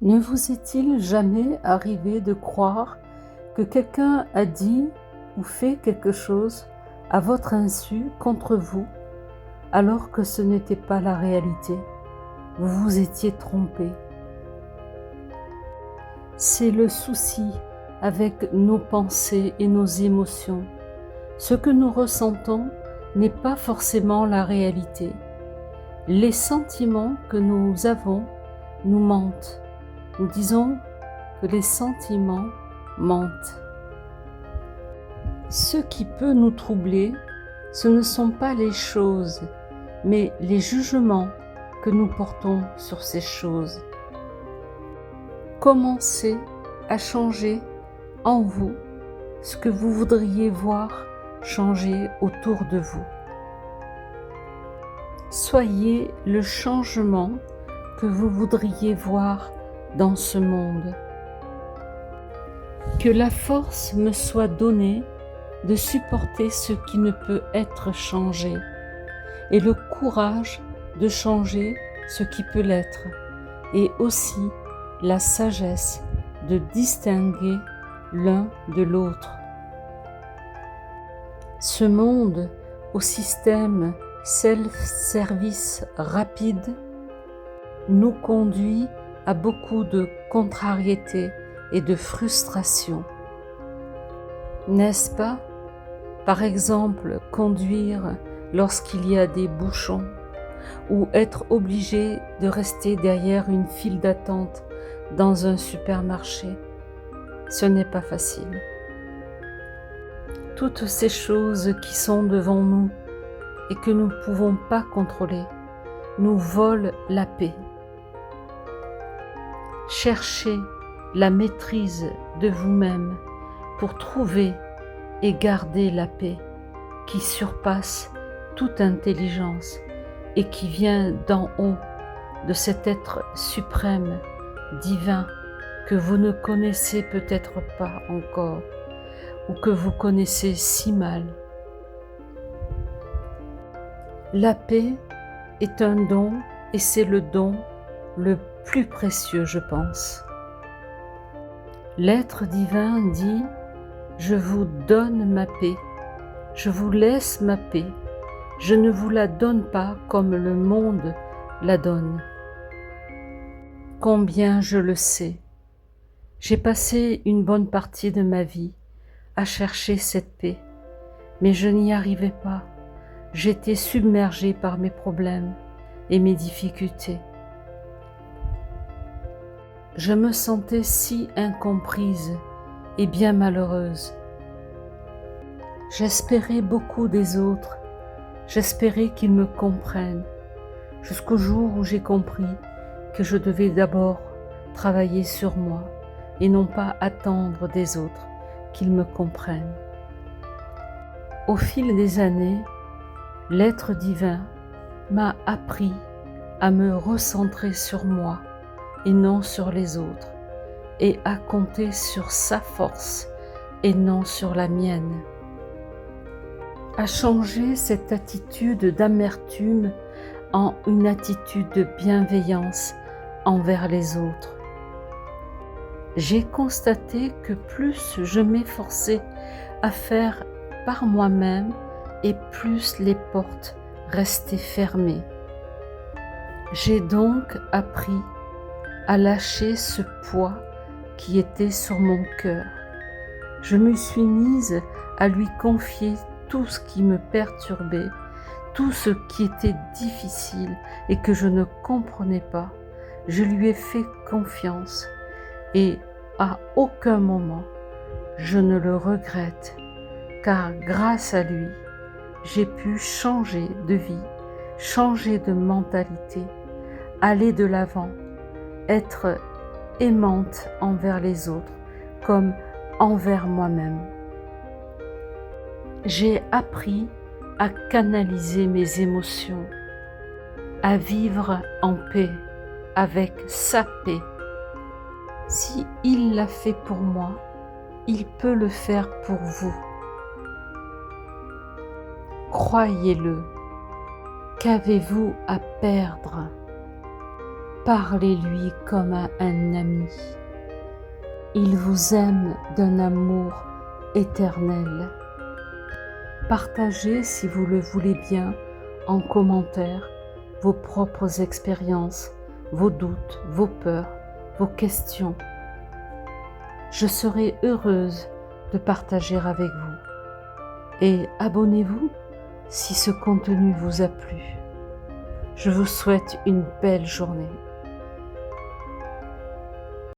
Ne vous est-il jamais arrivé de croire que quelqu'un a dit ou fait quelque chose à votre insu contre vous, alors que ce n'était pas la réalité? Vous vous étiez trompé. C'est le souci avec nos pensées et nos émotions. Ce que nous ressentons n'est pas forcément la réalité. Les sentiments que nous avons nous mentent. Nous disons que les sentiments mentent. Ce qui peut nous troubler, ce ne sont pas les choses, mais les jugements que nous portons sur ces choses. Commencez à changer en vous ce que vous voudriez voir changer autour de vous. Soyez le changement que vous voudriez voir dans ce monde. Que la force me soit donnée de supporter ce qui ne peut être changé et le courage de changer ce qui peut l'être et aussi la sagesse de distinguer l'un de l'autre. Ce monde au système self-service rapide nous conduit à beaucoup de contrariétés et de frustration. N'est-ce pas? Par exemple, conduire lorsqu'il y a des bouchons ou être obligé de rester derrière une file d'attente dans un supermarché. Ce n'est pas facile. Toutes ces choses qui sont devant nous et que nous ne pouvons pas contrôler nous volent la paix. Cherchez la maîtrise de vous-même pour trouver et garder la paix qui surpasse toute intelligence et qui vient d'en haut, de cet être suprême, divin, que vous ne connaissez peut-être pas encore ou que vous connaissez si mal. La paix est un don et c'est le don le plus précieux, je pense. L'être divin dit « Je vous donne ma paix, je vous laisse ma paix, je ne vous la donne pas comme le monde la donne. » Combien je le sais. J'ai passé une bonne partie de ma vie à chercher cette paix, mais je n'y arrivais pas. J'étais submergée par mes problèmes et mes difficultés. Je me sentais si incomprise et bien malheureuse. J'espérais beaucoup des autres, j'espérais qu'ils me comprennent, jusqu'au jour où j'ai compris que je devais d'abord travailler sur moi et non pas attendre des autres qu'ils me comprennent. Au fil des années, l'être divin m'a appris à me recentrer sur moi et non sur les autres, et à compter sur sa force et non sur la mienne. À changer cette attitude d'amertume en une attitude de bienveillance envers les autres. J'ai constaté que plus je m'efforçais à faire par moi-même et plus les portes restaient fermées. J'ai donc appris à lâcher ce poids qui était sur mon cœur. Je me suis mise à lui confier tout ce qui me perturbait, tout ce qui était difficile et que je ne comprenais pas. Je lui ai fait confiance et à aucun moment je ne le regrette, car grâce à lui, j'ai pu changer de vie, changer de mentalité, aller de l'avant, être aimante envers les autres comme envers moi-même. J'ai appris à canaliser mes émotions, à vivre en paix avec sa paix. Si il l'a fait pour moi, il peut le faire pour vous. Croyez-le. Qu'avez-vous à perdre? Parlez-lui comme à un ami. Il vous aime d'un amour éternel. Partagez, si vous le voulez bien, en commentaire, vos propres expériences, vos doutes, vos peurs, vos questions. Je serai heureuse de partager avec vous. Et abonnez-vous si ce contenu vous a plu. Je vous souhaite une belle journée.